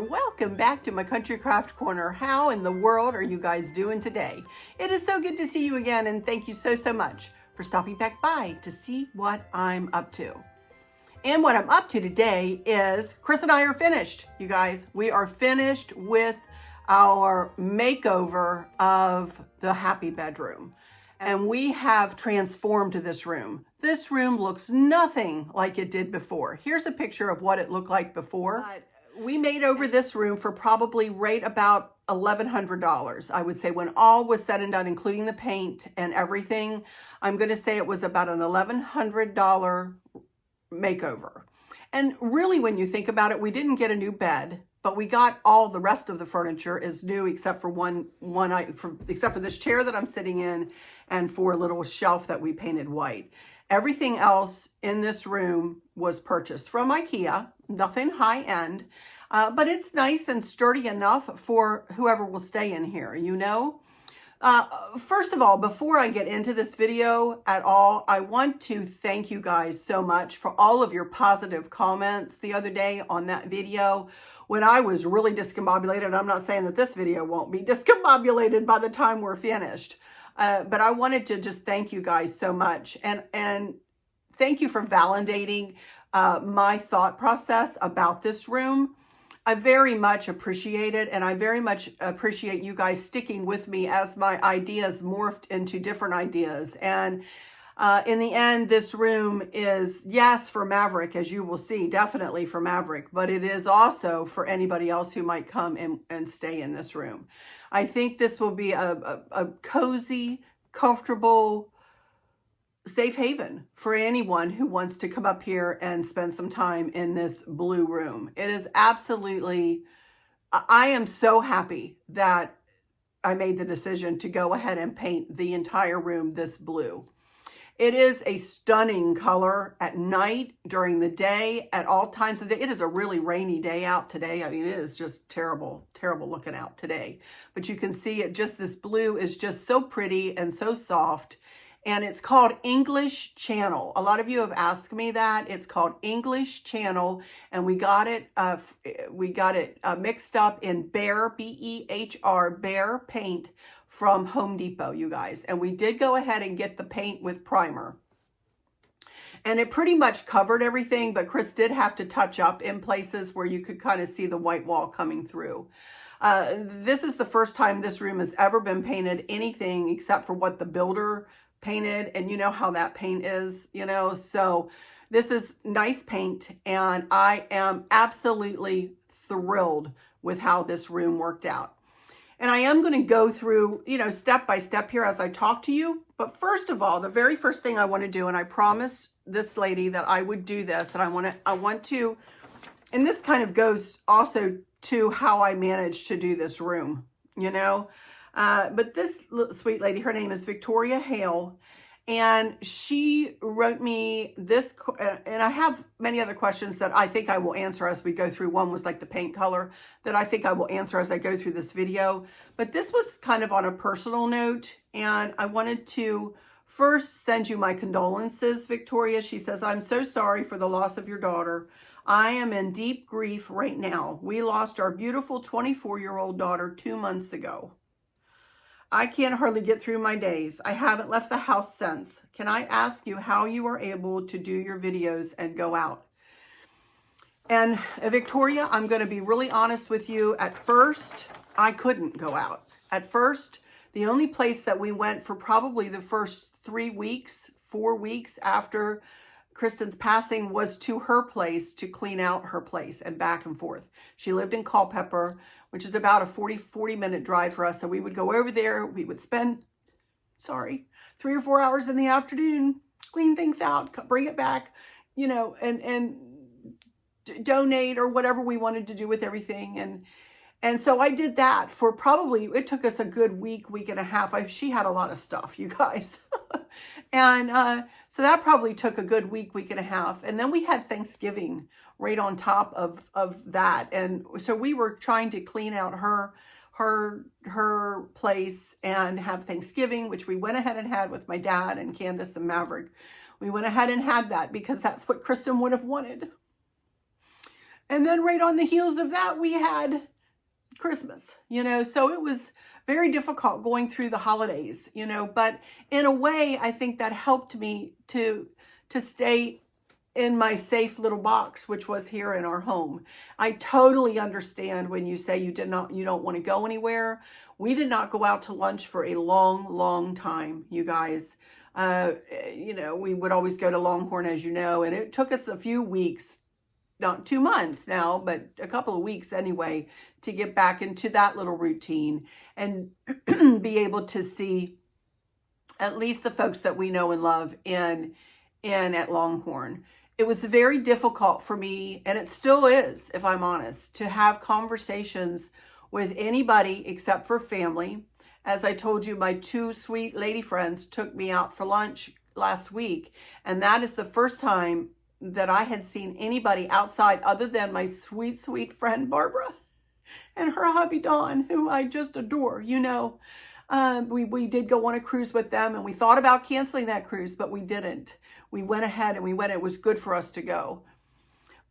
Welcome back to my Country Craft Corner. How in the world are you guys doing today? It is so good to see you again, and thank you so much for stopping back by to see what I'm up to. And what I'm up to today is Chris and I are finished, you guys. We are finished with our makeover of the happy bedroom. And we have transformed this room. This room looks nothing like it did before. Here's a picture of what it looked like before. We made over this room for probably right about $1,100. I would say when all was said and done, including the paint and everything, I'm going to say it was about an $1,100 makeover. And really, when you think about it, we didn't get a new bed, but we got all the rest of the furniture is new except for except for this chair that I'm sitting in and for a little shelf that we painted white. Everything else in this room was purchased from IKEA, nothing high end, but it's nice and sturdy enough for whoever will stay in here, you know? First of all, before I get into this video at all, I want to thank you guys so much for all of your positive comments the other day on that video when I was really discombobulated. I'm not saying that this video won't be discombobulated by the time we're finished. But I wanted to just thank you guys so much and thank you for validating my thought process about this room. I very much appreciate it, and I very much appreciate you guys sticking with me as my ideas morphed into different ideas. And in the end, this room is, yes, for Maverick, as you will see, definitely for Maverick, but it is also for anybody else who might come and stay in this room. I think this will be a cozy, comfortable, safe haven for anyone who wants to come up here and spend some time in this blue room. It is absolutely, I am so happy that I made the decision to go ahead and paint the entire room this blue. It is a stunning color at night, during the day, at all times of the day. It is a really rainy day out today. I mean, it is just terrible, terrible looking out today. But you can see it, just this blue is just so pretty and so soft. And it's called English Channel. A lot of you have asked me that. It's called English Channel, and we got it mixed up in BEHR, B-E-H-R, BEHR paint from Home Depot, you guys. And we did go ahead and get the paint with primer. And it pretty much covered everything, but Chris did have to touch up in places where you could kind of see the white wall coming through. This is the first time this room has ever been painted anything except for what the builder painted. And you know how that paint is, you know? So this is nice paint, and I am absolutely thrilled with how this room worked out. And I am going to go through, you know, step by step here as I talk to you. But first of all, the very first thing I want to do, and I promised this lady that I would do this, and I want to, and this kind of goes also to how I managed to do this room, you know. But this sweet lady, her name is Victoria Hale, and she wrote me this, and I have many other questions that I think I will answer as we go through. One was like the paint color that I think I will answer as I go through this video. But this was kind of on a personal note, and I wanted to first send you my condolences, Victoria. She says, "I'm so sorry for the loss of your daughter. I am in deep grief right now. We lost our beautiful 24-year-old daughter 2 months ago. I can't hardly get through my days. I haven't left the house since. Can I ask you how you are able to do your videos and go out?" And Victoria, I'm going to be really honest with you. At first, I couldn't go out. At first, the only place that we went for probably the first 4 weeks after Kristen's passing was to her place to clean out her place and back and forth. She lived in Culpeper, which is about a 40 minute drive for us. So we would go over there. We would spend, 3 or 4 hours in the afternoon, clean things out, bring it back, you know, and donate or whatever we wanted to do with everything. And so I did that for probably, it took us a good week and a half. She had a lot of stuff, you guys. And so that probably took a good week and a half. And then we had Thanksgiving right on top of that. And so we were trying to clean out her place and have Thanksgiving, which we went ahead and had with my dad and Candace and Maverick. We went ahead and had that because that's what Kristen would have wanted. And then right on the heels of that, we had Christmas, you know, so it was very difficult going through the holidays, you know, but in a way, I think that helped me to stay in my safe little box, which was here in our home. I totally understand when you say you don't want to go anywhere. We did not go out to lunch for a long time, you guys. You know, we would always go to Longhorn, as you know, and it took us a few weeks, not 2 months now, but a couple of weeks anyway, to get back into that little routine and be able to see at least the folks that we know and love in at Longhorn. It was very difficult for me, and it still is, if I'm honest, to have conversations with anybody except for family. As I told you, my 2 sweet lady friends took me out for lunch last week, and that is the first time that I had seen anybody outside other than my sweet friend Barbara and her hubby Don, who I just adore, you know. We did go on a cruise with them, and we thought about canceling that cruise, but we didn't. We went ahead and we went. It was good for us to go.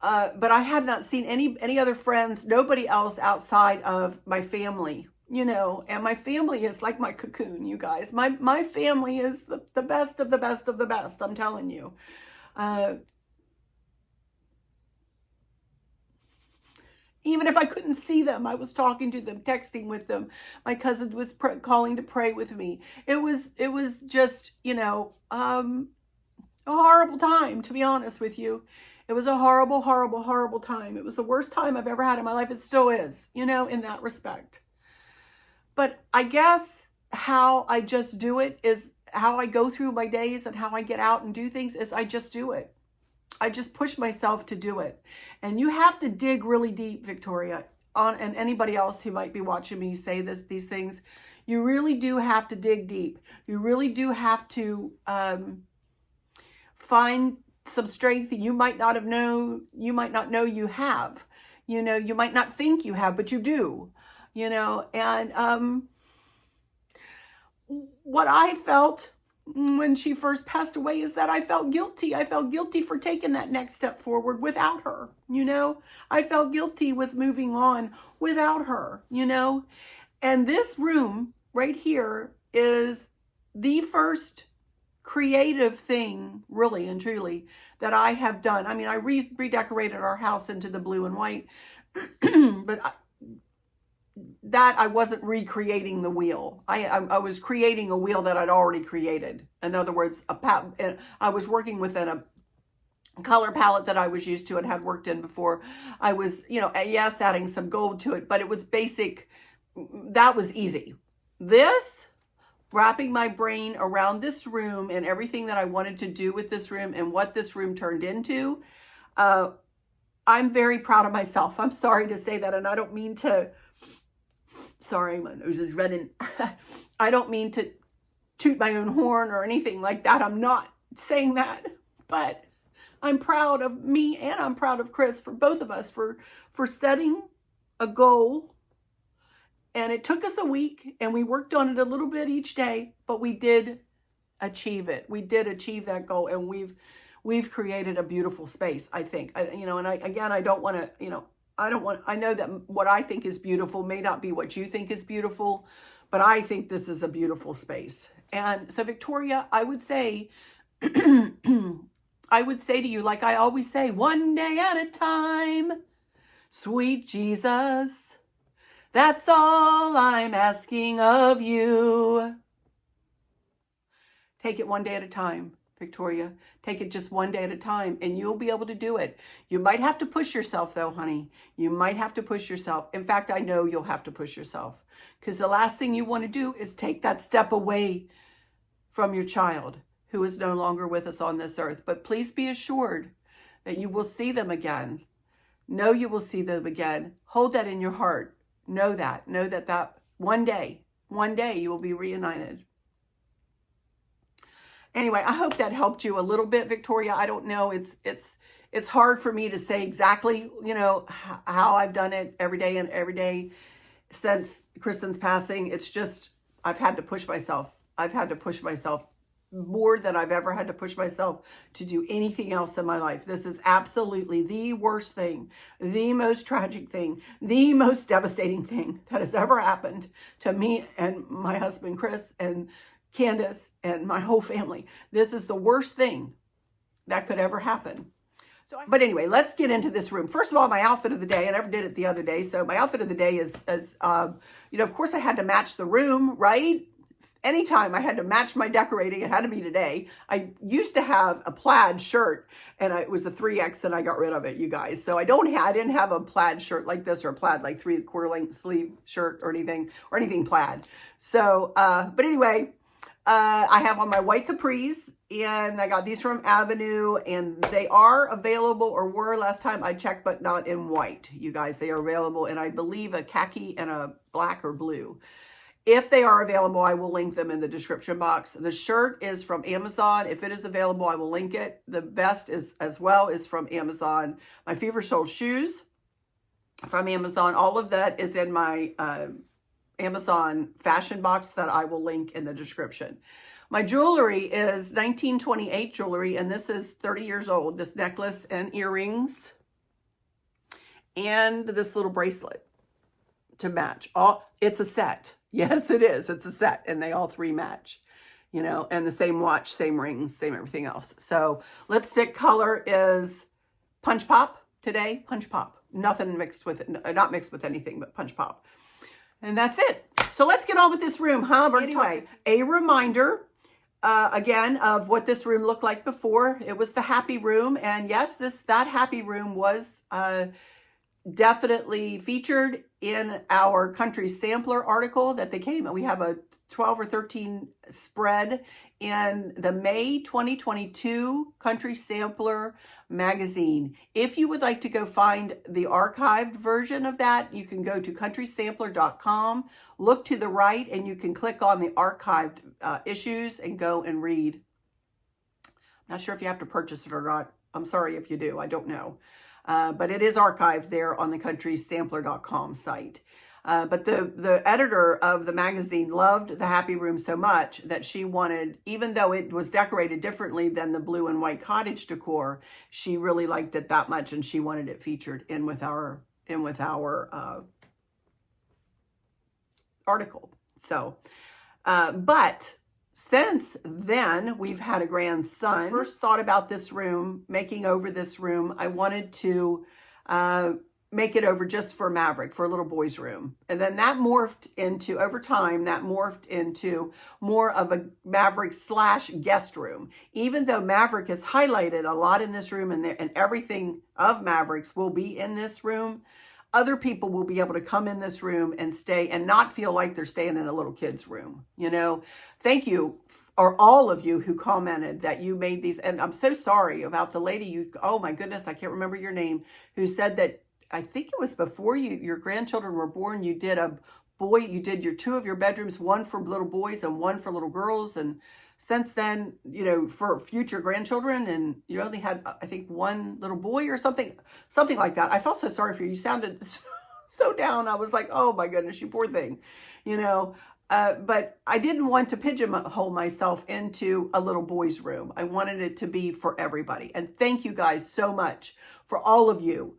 But I had not seen any other friends, nobody else outside of my family, you know, and my family is like my cocoon, you guys. My family is the best of the best of the best, I'm telling you. Even if I couldn't see them, I was talking to them, texting with them. My cousin was calling to pray with me. It was just, you know, a horrible time, to be honest with you. It was a horrible time. It was the worst time I've ever had in my life. It still is, you know, in that respect. But I guess how I just do it is how I go through my days, and how I get out and do things is I just do it. I just push myself to do it. And you have to dig really deep, Victoria, and anybody else who might be watching me say these things. You really do have to dig deep. You really do have to find some strength that you might not know you have. You know, you might not think you have, but you do. You know, and what I felt when she first passed away is that I felt guilty. I felt guilty for taking that next step forward without her, you know. I felt guilty with moving on without her, you know. And this room right here is the first creative thing, really and truly, that I have done. I mean, I redecorated our house into the blue and white, but I wasn't recreating the wheel. I was creating a wheel that I'd already created. In other words, I was working within a color palette that I was used to and had worked in before. I was, you know, yes, adding some gold to it, but it was basic. That was easy. This, wrapping my brain around this room and everything that I wanted to do with this room and what this room turned into, I'm very proud of myself. I'm sorry to say that, and I don't mean to... Sorry, my nose is running. I don't mean to toot my own horn or anything like that. I'm not saying that, but I'm proud of me, and I'm proud of Chris, for both of us, for setting a goal. And it took us a week, and we worked on it a little bit each day, but we did achieve it. We did achieve that goal, and we've created a beautiful space, I think. You know, and I don't want to, you know, I know that what I think is beautiful may not be what you think is beautiful, but I think this is a beautiful space. And so, Victoria, I would say, I would say to you, like I always say, one day at a time, sweet Jesus, that's all I'm asking of you. Take it one day at a time, Victoria. Take it just one day at a time, and you'll be able to do it. You might have to push yourself, though, honey. You might have to push yourself. In fact, I know you'll have to push yourself, because the last thing you want to do is take that step away from your child who is no longer with us on this earth. But please be assured that you will see them again. Know you will see them again. Hold that in your heart. Know that. Know that one day you will be reunited. Anyway, I hope that helped you a little bit, Victoria. I don't know. It's hard for me to say exactly, you know, how I've done it every day since Kristen's passing. It's just, I've had to push myself. I've had to push myself more than I've ever had to push myself to do anything else in my life. This is absolutely the worst thing, the most tragic thing, the most devastating thing that has ever happened to me and my husband, Chris, and Candace, and my whole family. This is the worst thing that could ever happen. But anyway, let's get into this room. First of all, my outfit of the day, I never did it the other day. So my outfit of the day is you know, of course I had to match the room, right? Anytime I had to match my decorating, it had to be today. I used to have a plaid shirt, and it was a 3X, and I got rid of it, you guys. So I didn't have a plaid shirt like this, or a plaid like 3/4 length sleeve shirt or anything plaid. So, but anyway, I have on my white capris, and I got these from Avenue, and they are available, or were last time I checked, but not in white, you guys. They are available in, I believe, a khaki and a black or blue. If they are available, I will link them in the description box. The shirt is from Amazon. If it is available, I will link it. The vest is from Amazon. My Fever Soul shoes from Amazon. All of that is in my Amazon fashion box that I will link in the description. My jewelry is 1928 jewelry, and this is 30 years old. This necklace and earrings and this little bracelet to match. It's a set. Yes, it is. It's a set, and they all three match, you know, and the same watch, same rings, same everything else. So lipstick color is Punch Pop today. Punch Pop. Nothing mixed with it. Not mixed with anything, but Punch Pop. And that's it. So let's get on with this room, huh? Anyway, a reminder, again, of what this room looked like before. It was the happy room. And yes, that happy room was definitely featured in our country sampler article that they came. And we have a 12 or 13 spread in the May 2022 Country Sampler magazine. If you would like to go find the archived version of that, you can go to countrysampler.com, look to the right, and you can click on the archived issues and go and read. I'm not sure if you have to purchase it or not. I'm sorry if you do. I don't know. But it is archived there on the countrysampler.com site. But the editor of the magazine loved the Happy Room so much that she wanted, even though it was decorated differently than the blue and white cottage decor, she really liked it that much, and she wanted it featured in with our article. So, but since then, we've had a grandson. First thought about this room, making over this room, I wanted to make it over just for Maverick, for a little boy's room. And then that morphed into, over time, that morphed into more of a Maverick / guest room. Even though Maverick is highlighted a lot in this room, and everything of Maverick's will be in this room, other people will be able to come in this room and stay and not feel like they're staying in a little kid's room. You know, thank you, or all of you who commented that you made these. And I'm so sorry about the lady oh my goodness, I can't remember your name, who said that, I think it was before your grandchildren were born, you did your 2 of your bedrooms, one for little boys and one for little girls. And since then, you know, for future grandchildren, and you only had, I think, one little boy or something like that. I felt so sorry for you. You sounded so down. I was like, oh my goodness, you poor thing, you know. But I didn't want to pigeonhole myself into a little boy's room. I wanted it to be for everybody. And thank you guys so much for all of you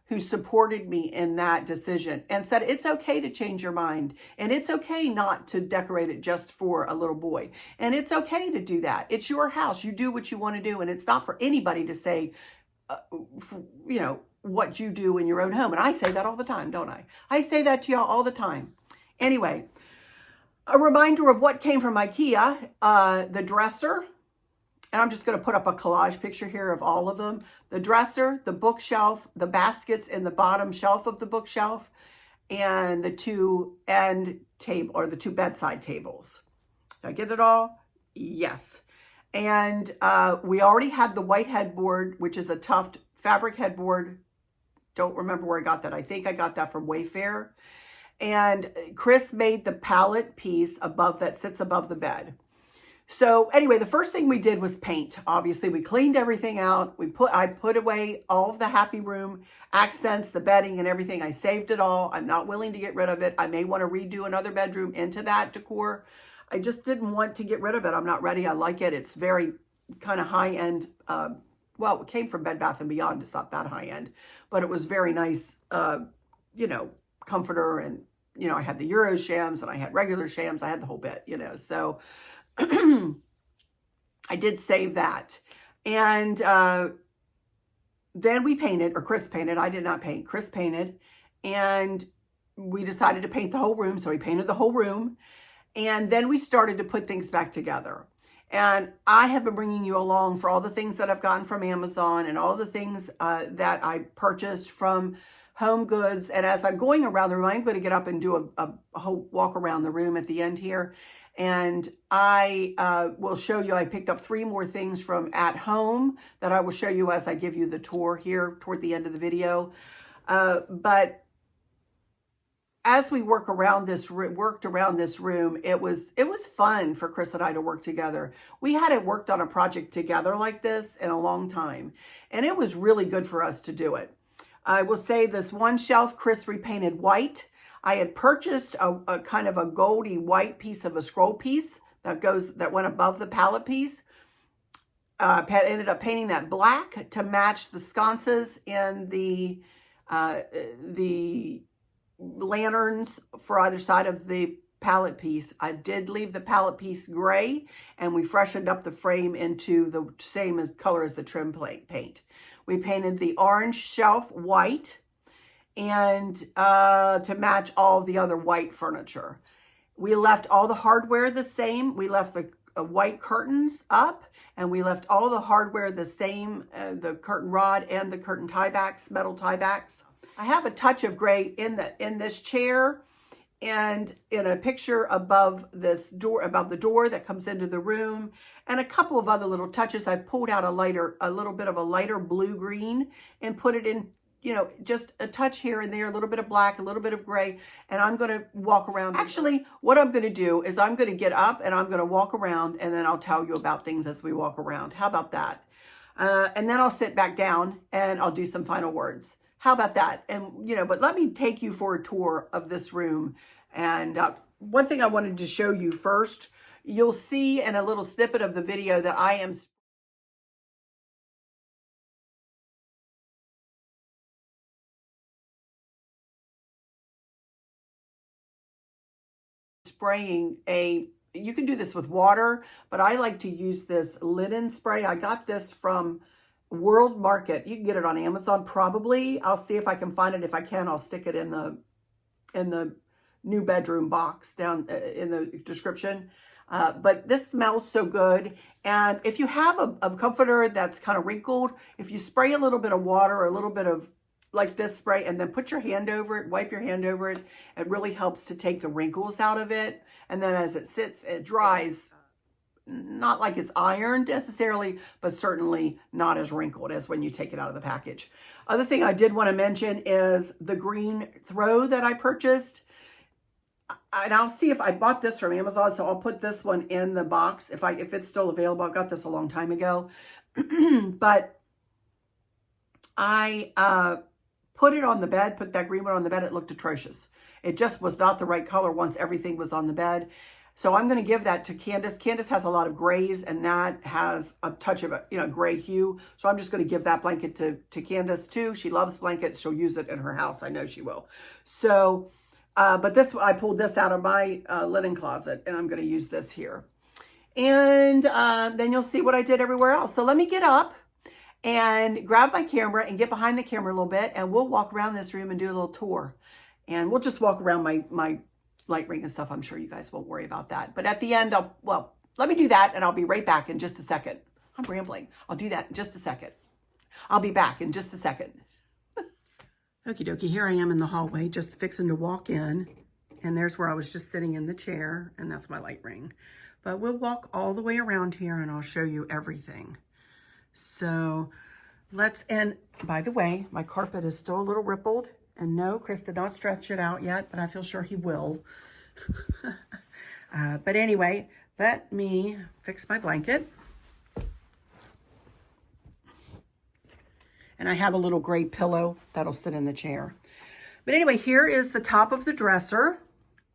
who supported me in that decision and said it's okay to change your mind, and it's okay not to decorate it just for a little boy, and it's okay to do that. It's your house. You do what you want to do, and it's not for anybody to say, you know, what you do in your own home. And I say that all the time, don't I? I say that to y'all all the time. Anyway, a reminder of what came from IKEA, the dresser. And I'm just going to put up a collage picture here of all of them. The dresser, the bookshelf, the baskets in the bottom shelf of the bookshelf, and the 2 end table, or the 2 bedside tables. Did I get it all? Yes. And we already had the white headboard, which is a tufted fabric headboard. Don't remember where I got that. I think I got that from Wayfair. And Chris made the pallet piece above that sits above the bed. So anyway, the first thing we did was paint. Obviously, we cleaned everything out. I put away all of the happy room accents, the bedding and everything. I saved it all. I'm not willing to get rid of it. I may want to redo another bedroom into that decor. I just didn't want to get rid of it. I'm not ready. I like it. It's very kind of high-end. Well, it came from Bed Bath & Beyond. It's not that high-end, but it was very nice, you know, comforter. And, you know, I had the Euro shams and I had regular shams. I had the whole bit, you know, so I did save that. And then we painted, or Chris painted. I did not paint. Chris painted. And we decided to paint the whole room. So we painted the whole room. And then we started to put things back together. And I have been bringing you along for all the things that I've gotten from Amazon and all the things that I purchased from Home Goods. And as I'm going around the room, I'm going to get up and do a whole walk around the room at the end here. And I will show you, I picked up 3 more things from At Home that I will show you as I give you the tour here toward the end of the video. But as we worked around this room, it was fun for Chris and I to work together. We hadn't worked on a project together like this in a long time, and it was really good for us to do it. I will say this one shelf, Chris repainted white. I had purchased a kind of a goldy white piece of a scroll piece that went above the pallet piece. Ended up painting that black to match the sconces and the lanterns for either side of the pallet piece. I did leave the pallet piece gray, and we freshened up the frame into the same color as the trim paint. We painted the orange shelf white, and to match all the other white furniture. We left all the hardware the same. We left the white curtains up, and we left all the hardware the same, the curtain rod and the curtain tiebacks, metal tiebacks. I have a touch of gray in this chair, and in a picture above this door, above the door that comes into the room, and a couple of other little touches. I pulled out a little bit of a lighter blue green and put it in, you know, just a touch here and there, a little bit of black, a little bit of gray, and I'm going to walk around. Actually, what I'm going to do is I'm going to get up and I'm going to walk around, and then I'll tell you about things as we walk around. How about that? And then I'll sit back down and I'll do some final words. How about that? And, you know, but let me take you for a tour of this room. And one thing I wanted to show you first, you'll see in a little snippet of the video that I am spraying you can do this with water, but I like to use this linen spray. I got this from World Market. You can get it on Amazon probably. I'll see if I can find it. If I can, I'll stick it in the new bedroom box down in the description. But this smells so good. And if you have a comforter that's kind of wrinkled, if you spray a little bit of water or a little bit of like this spray and then put your hand over it, wipe your hand over it, it really helps to take the wrinkles out of it. And then as it sits, it dries. Not like it's ironed necessarily, but certainly not as wrinkled as when you take it out of the package. Other thing I did want to mention is the green throw that I purchased. And I'll see if I bought this from Amazon, so I'll put this one in the box if it's still available. I got this a long time ago. But I put it on the bed, put that green one on the bed. It looked atrocious. It just was not the right color once everything was on the bed. So I'm going to give that to Candace. Candace has a lot of grays, and that has a touch of a gray hue. So I'm just going to give that blanket to Candace too. She loves blankets. She'll use it in her house. I know she will. So, but I pulled this out of my linen closet, and I'm going to use this here. And then you'll see what I did everywhere else. So let me get up and grab my camera and get behind the camera a little bit, and we'll walk around this room and do a little tour. And we'll just walk around my light ring and stuff. I'm sure you guys won't worry about that. But at the end, let me do that, and I'll be right back in just a second. I'm rambling. I'll do that in just a second. I'll be back in just a second. Okie dokie, here I am in the hallway, just fixing to walk in. And there's where I was just sitting in the chair, and that's my light ring. But we'll walk all the way around here and I'll show you everything. So and by the way, my carpet is still a little rippled. And no, Chris did not stretch it out yet, but I feel sure he will. But anyway, let me fix my blanket. And I have a little gray pillow that'll sit in the chair. But anyway, here is the top of the dresser.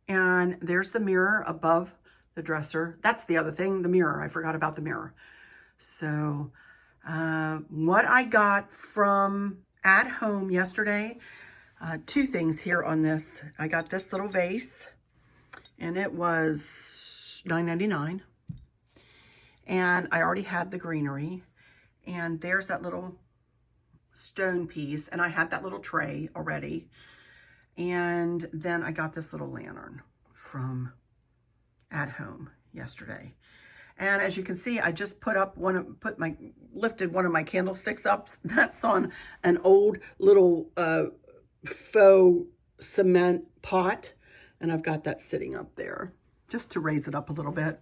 And there's the mirror above the dresser. That's the other thing, the mirror. I forgot about the mirror. So what I got from at home yesterday, two things here on this. I got this little vase, and it was $9.99. And I already had the greenery. And there's that little stone piece, and I had that little tray already. And then I got this little lantern from at home yesterday. And as you can see, I just lifted one of my candlesticks up. That's on an old little faux cement pot. And I've got that sitting up there just to raise it up a little bit.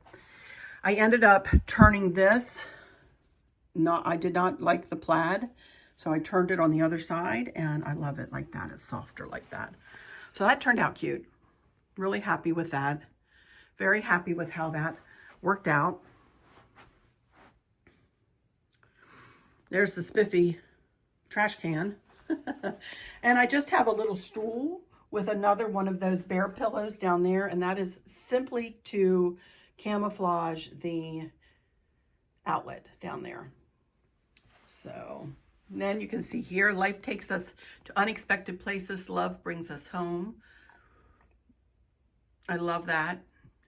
I ended up turning this. I did not like the plaid, so I turned it on the other side, and I love it like that. It's softer like that. So that turned out cute. Really happy with that. Very happy with how that worked out. There's the spiffy trash can. And I just have a little stool with another one of those bear pillows down there, and that is simply to camouflage the outlet down there. So then you can see here, life takes us to unexpected places. Love brings us home. I love that.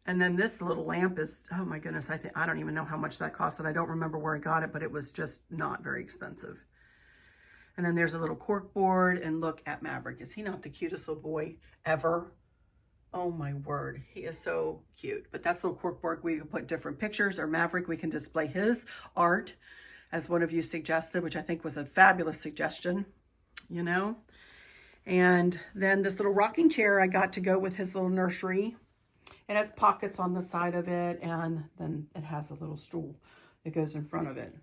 And then this little lamp is, oh my goodness, I don't even know how much that cost, and I don't remember where I got it, but it was just not very expensive. And then there's a little cork board, and look at Maverick. Is he not the cutest little boy ever? Oh my word, he is so cute. But that's a little cork board. We can put different pictures, or Maverick, we can display his art, as one of you suggested, which I think was a fabulous suggestion, you know. And then this little rocking chair I got to go with his little nursery. It has pockets on the side of it, and then it has a little stool that goes in front of it.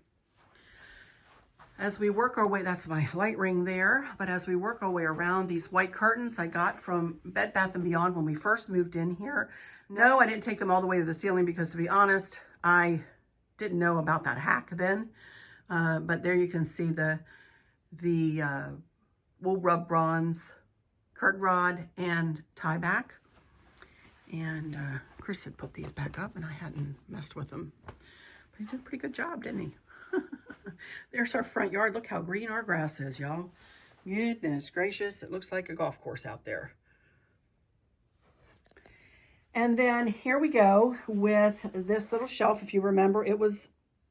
As we work our way, that's my light ring there, but as we work our way around, these white curtains I got from Bed Bath & Beyond when we first moved in here. No, I didn't take them all the way to the ceiling because, to be honest, I didn't know about that hack then. But there you can see the wool rub bronze curtain rod and tie back. And Chris had put these back up, and I hadn't messed with them. But he did a pretty good job, didn't he? There's our front yard. Look how green our grass is, y'all. Goodness gracious. It looks like a golf course out there. And then here we go with this little shelf. If you remember, it was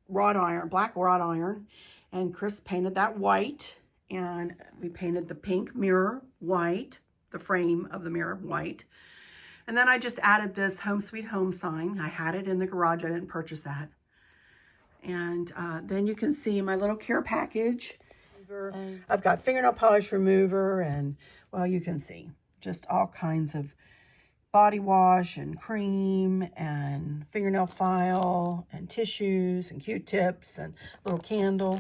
wrought iron, black wrought iron. And Chris painted that white. And we painted the pink mirror white, the frame of the mirror white. And then I just added this Home Sweet Home sign. I had it in the garage. I didn't purchase that. And then you can see my little care package. I've got fingernail polish remover, and, well, you can see just all kinds of body wash and cream and fingernail file and tissues and Q-tips and little candle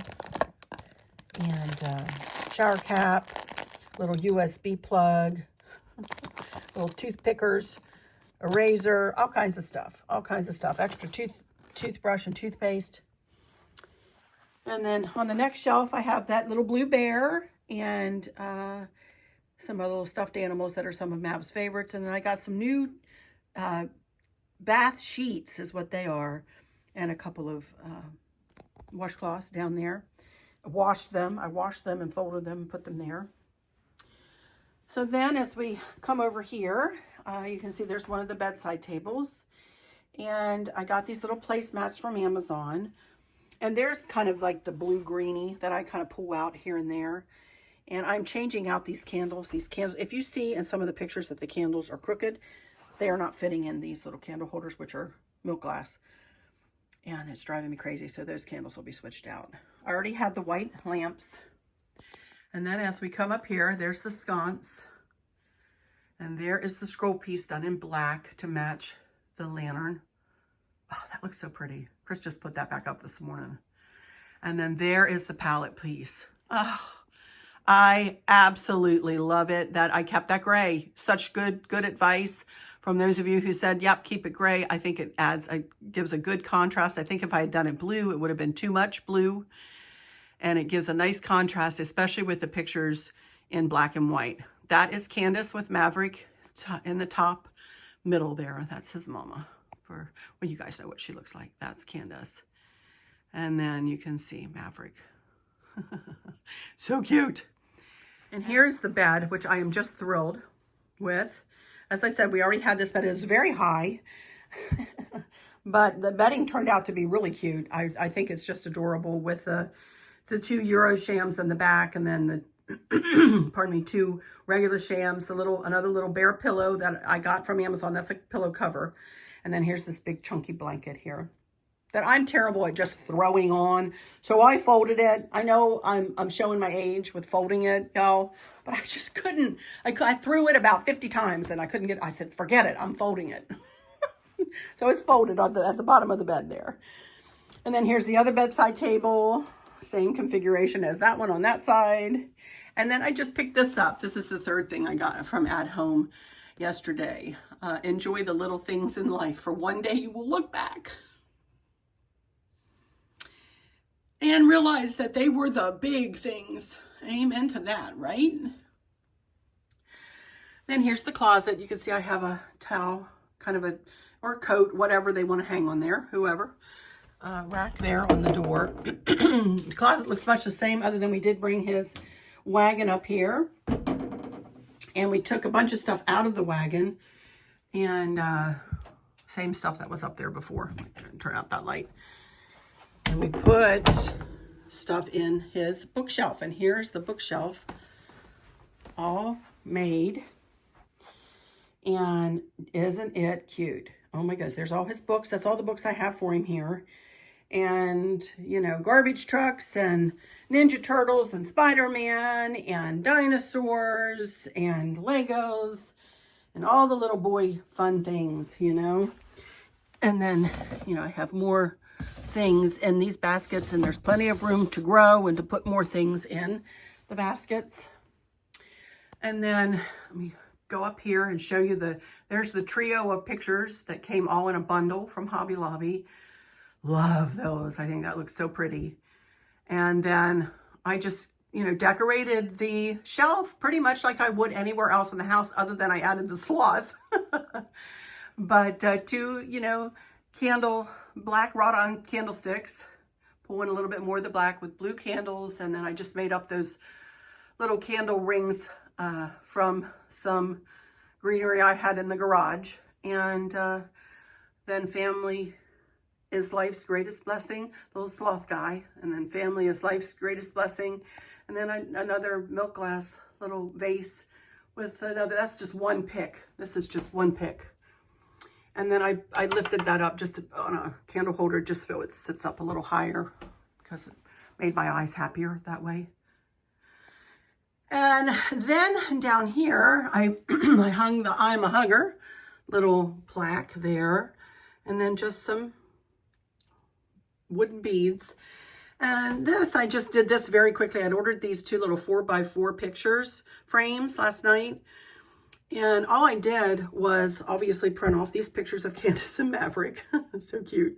and shower cap, little USB plug, little toothpickers, a razor, all kinds of stuff, extra toothbrush and toothpaste. And then on the next shelf, I have that little blue bear and some other little stuffed animals that are some of Mav's favorites. And then I got some new bath sheets is what they are, and a couple of washcloths down there. I washed them and folded them and put them there. So then as we come over here, you can see there's one of the bedside tables. And I got these little placemats from Amazon. And there's kind of like the blue-greeny that I kind of pull out here and there. And I'm changing out these candles. If you see in some of the pictures that the candles are crooked, they are not fitting in these little candle holders, which are milk glass. And it's driving me crazy, so those candles will be switched out. I already had the white lamps. And then as we come up here, there's the sconce. And there is the scroll piece done in black to match the lantern. Oh, that looks so pretty. Chris just put that back up this morning. And then there is the palette piece. Oh, I absolutely love it that I kept that gray. Such good advice from those of you who said, yep, keep it gray. I think it gives a good contrast. I think if I had done it blue, it would have been too much blue. And it gives a nice contrast, especially with the pictures in black and white. That is Candace with Maverick in the top middle there. That's his mama. Well, you guys know what she looks like. That's Candace. And then you can see Maverick. So cute. And here's the bed, which I am just thrilled with. As I said, we already had this bed. It's very high, but the bedding turned out to be really cute. I think it's just adorable with the 2 Euro shams in the back, and then the, pardon me, 2 regular shams, another little bear pillow that I got from Amazon. That's a pillow cover. And then here's this big chunky blanket here that I'm terrible at just throwing on. So I folded it. I know I'm showing my age with folding it, y'all, but I just couldn't. I threw it about 50 times and I couldn't get, I said, forget it, I'm folding it. So it's folded at the bottom of the bed there. And then here's the other bedside table, same configuration as that one on that side. And then I just picked this up. This is the third thing I got from At Home yesterday. Enjoy the little things in life, for one day you will look back and realize that they were the big things. Amen to that, right? Then here's the closet. You can see I have a towel, or a coat, whatever they want to hang on there, whoever. Rack there on the door. The closet looks much the same, other than we did bring his wagon up here. And we took a bunch of stuff out of the wagon. And same stuff that was up there before. Turn out that light. And we put stuff in his bookshelf. And here's the bookshelf, all made. And isn't it cute? Oh my gosh, there's all his books. That's all the books I have for him here. And, you know, garbage trucks and Ninja Turtles and Spider-Man and dinosaurs and Legos and all the little boy fun things, you know. And then, you know, I have more things in these baskets, and there's plenty of room to grow and to put more things in the baskets. And then let me go up here and show you there's the trio of pictures that came all in a bundle from Hobby Lobby. Love those. I think that looks so pretty. And then I just, you know, decorated the shelf pretty much like I would anywhere else in the house, other than I added the sloth. But 2, you know, black wrought-on candlesticks. Pull in a little bit more of the black with blue candles. And then I just made up those little candle rings from some greenery I had in the garage. And then family is life's greatest blessing, the little sloth guy. And then family is life's greatest blessing. And then another milk glass little vase with another, that's just one pick. This is just one pick. And then I lifted that up just on a candle holder, just so it sits up a little higher, because it made my eyes happier that way. And then down here, I hung the I'm a Hugger little plaque there, and then just some wooden beads. And this, I just did this very quickly. I'd ordered these 2 little 4x4 pictures frames last night. And all I did was obviously print off these pictures of Candace and Maverick. So cute.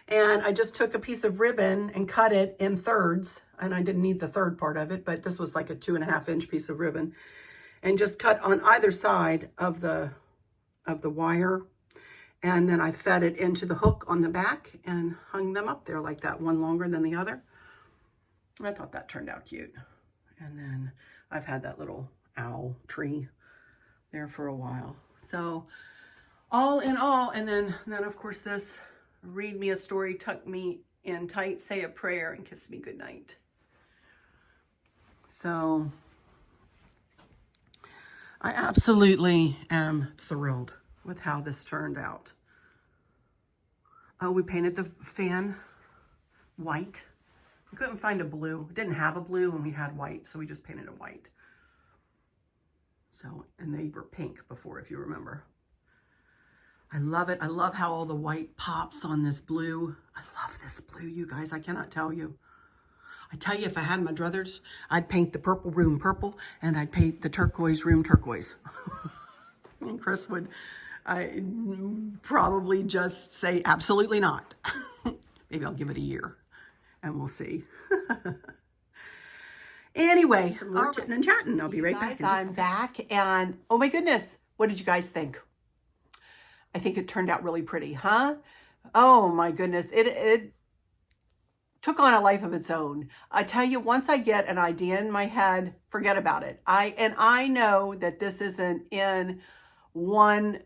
And I just took a piece of ribbon and cut it in thirds. And I didn't need the third part of it, but this was like a 2.5-inch piece of ribbon. And just cut on either side of the wire. And then I fed it into the hook on the back and hung them up there like that, one longer than the other. I thought that turned out cute. And then I've had that little owl tree there for a while. So all in all, and then of course this, read me a story, tuck me in tight, say a prayer, and kiss me goodnight. So I absolutely am thrilled with how this turned out. We painted the fan white. We couldn't find a blue. We didn't have a blue, and we had white, so we just painted it white. So, and they were pink before, if you remember. I love it. I love how all the white pops on this blue. I love this blue, you guys. I cannot tell you. I tell you, if I had my druthers, I'd paint the purple room purple and I'd paint the turquoise room turquoise. And Chris would probably just say, absolutely not. Maybe I'll give it a year and we'll see. Anyway, we're chitting and chatting. I'll be right back. I'm back, and oh my goodness, what did you guys think? I think it turned out really pretty, huh? Oh my goodness, it took on a life of its own. I tell you, once I get an idea in my head, forget about it. I know that this isn't in one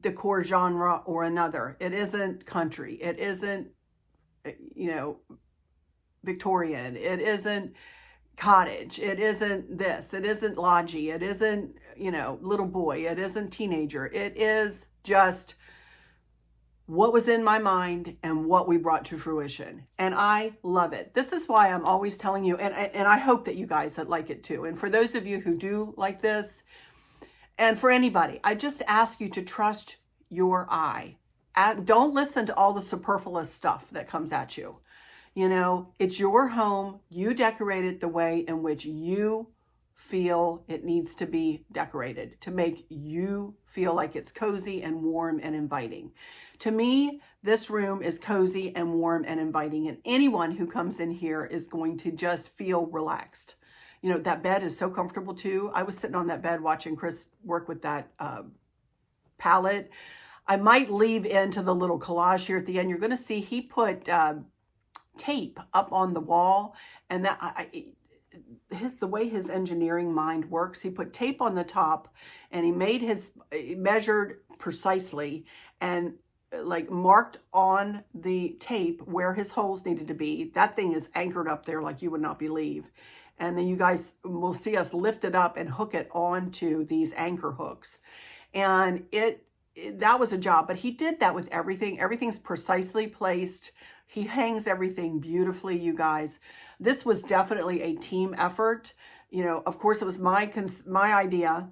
decor genre or another. It isn't country. It isn't, you know, Victorian. It isn't cottage. It isn't this. It isn't lodgy. It isn't, you know, little boy. It isn't teenager. It is just what was in my mind and what we brought to fruition. And I love it. This is why I'm always telling you, and I hope that you guys like it too. And for those of you who do like this, and for anybody, I just ask you to trust your eye. Don't listen to all the superfluous stuff that comes at you. You know, it's your home. You decorate it the way in which you feel it needs to be decorated to make you feel like it's cozy and warm and inviting. To me, this room is cozy and warm and inviting, and anyone who comes in here is going to just feel relaxed. You know, that bed is so comfortable too. I was sitting on that bed watching Chris work with that palette. I might leave into the little collage here at the end. You're going to see he put tape up on the wall, and that the way his engineering mind works, he put tape on the top and he measured precisely and like marked on the tape where his holes needed to be. That thing is anchored up there like you would not believe. And then you guys will see us lift it up and hook it onto these anchor hooks. And that was a job, but he did that with everything. Everything's precisely placed. He hangs everything beautifully, you guys. This was definitely a team effort. You know, of course, it was my idea,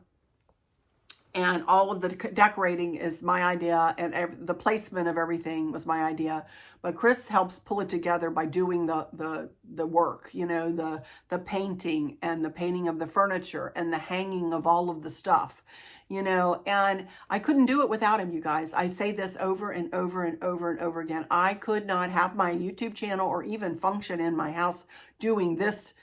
and all of the decorating is my idea, and the placement of everything was my idea. But Chris helps pull it together by doing the work, you know, the painting and the painting of the furniture and the hanging of all of the stuff. You know, and I couldn't do it without him, you guys. I say this over and over and over and over again. I could not have my YouTube channel or even function in my house doing this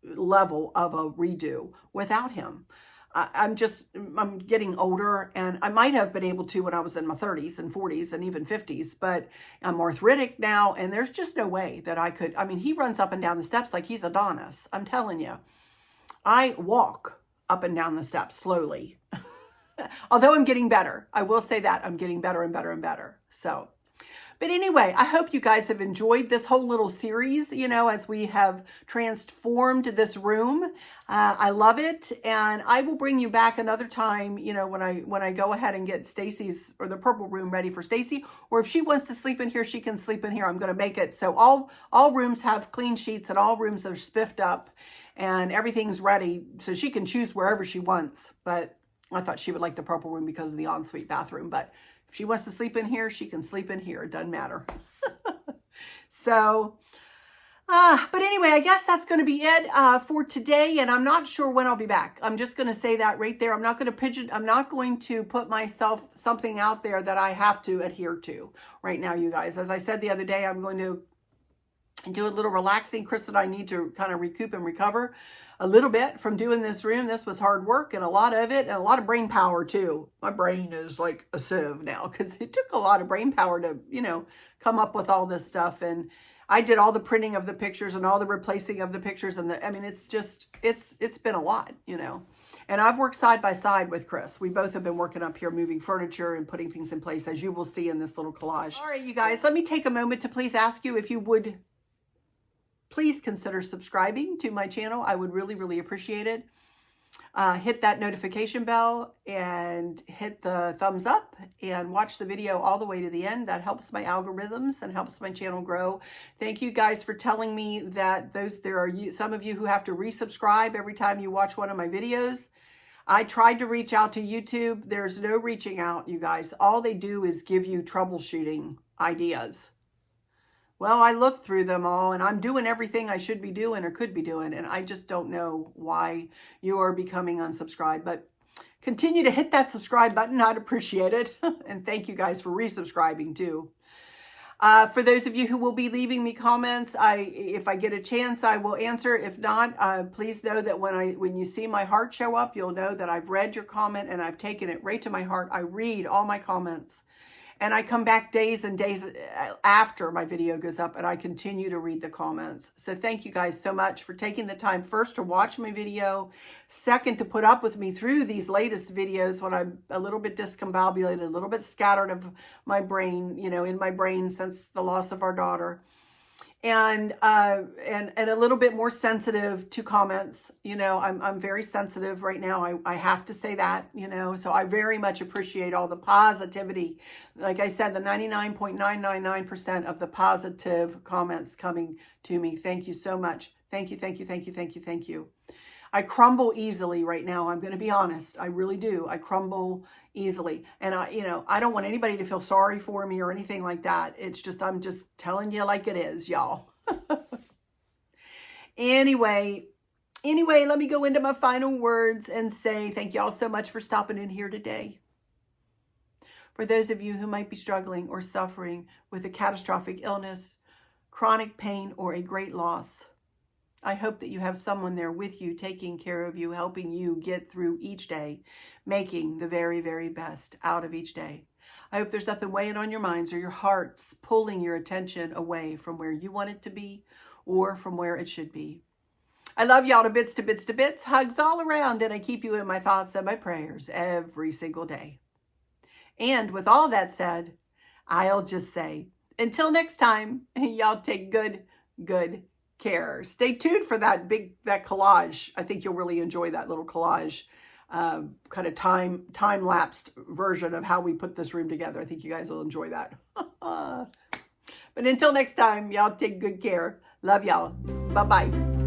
level of a redo without him. I'm getting older, and I might have been able to when I was in my 30s and 40s and even 50s, but I'm arthritic now, and there's just no way that I could. I mean, he runs up and down the steps like he's Adonis. I'm telling you. I walk up and down the steps slowly. Although I'm getting better. I will say that I'm getting better and better and better. So, but anyway, I hope you guys have enjoyed this whole little series, you know, as we have transformed this room. I love it. And I will bring you back another time, you know, when I go ahead and get Stacy's or the purple room ready for Stacy, or if she wants to sleep in here, she can sleep in here. I'm going to make it so all rooms have clean sheets and all rooms are spiffed up and everything's ready so she can choose wherever she wants. But I thought she would like the purple room because of the ensuite bathroom, but if she wants to sleep in here, she can sleep in here. It doesn't matter. So, but anyway, I guess that's going to be it for today, and I'm not sure when I'll be back. I'm just going to say that right there. I'm not going to put myself something out there that I have to adhere to right now, you guys. As I said the other day, I'm going to do a little relaxing. Chris and I need to kind of recoup and recover a little bit from doing this room. This was hard work, and a lot of it, and a lot of brain power too. My brain is like a sieve now because it took a lot of brain power to, you know, come up with all this stuff. And I did all the printing of the pictures and all the replacing of the pictures. And I mean, it's just, it's been a lot, you know. And I've worked side by side with Chris. We both have been working up here, moving furniture and putting things in place, as you will see in this little collage. All right, you guys, let me take a moment to please ask you if you would please consider subscribing to my channel. I would really, really appreciate it. Hit that notification bell and hit the thumbs up and watch the video all the way to the end. That helps my algorithms and helps my channel grow. Thank you guys for telling me that there are some of you who have to resubscribe every time you watch one of my videos. I tried to reach out to YouTube. There's no reaching out, you guys. All they do is give you troubleshooting ideas. Well, I looked through them all, and I'm doing everything I should be doing or could be doing, and I just don't know why you are becoming unsubscribed. But continue to hit that subscribe button. I'd appreciate it. And thank you guys for resubscribing too. For those of you who will be leaving me comments, if I get a chance, I will answer. If not, please know that when you see my heart show up, you'll know that I've read your comment and I've taken it right to my heart. I read all my comments. And I come back days and days after my video goes up, and I continue to read the comments. So thank you guys so much for taking the time, first, to watch my video, second, to put up with me through these latest videos when I'm a little bit discombobulated, a little bit scattered of my brain, in my brain since the loss of our daughter. And a little bit more sensitive to comments. I'm very sensitive right now. I have to say that, so I very much appreciate all the positivity. Like I said, the 99.999% of the positive comments coming to me. Thank you so much. Thank you, thank you, thank you, thank you, thank you. I crumble easily right now. I'm going to be honest. I really do. I crumble easily. And I don't want anybody to feel sorry for me or anything like that. It's just, I'm just telling you like it is, y'all. Anyway, let me go into my final words and say thank y'all so much for stopping in here today. For those of you who might be struggling or suffering with a catastrophic illness, chronic pain, or a great loss, I hope that you have someone there with you, taking care of you, helping you get through each day, making the very, very best out of each day. I hope there's nothing weighing on your minds or your hearts, pulling your attention away from where you want it to be or from where it should be. I love y'all to bits, to bits, to bits. Hugs all around, and I keep you in my thoughts and my prayers every single day. And with all that said, I'll just say, until next time, y'all take good care. Stay tuned for that collage. I think you'll really enjoy that little collage, kind of time-lapsed version of how we put this room together. I think you guys will enjoy that. But until next time, y'all take good care. Love y'all. Bye-bye.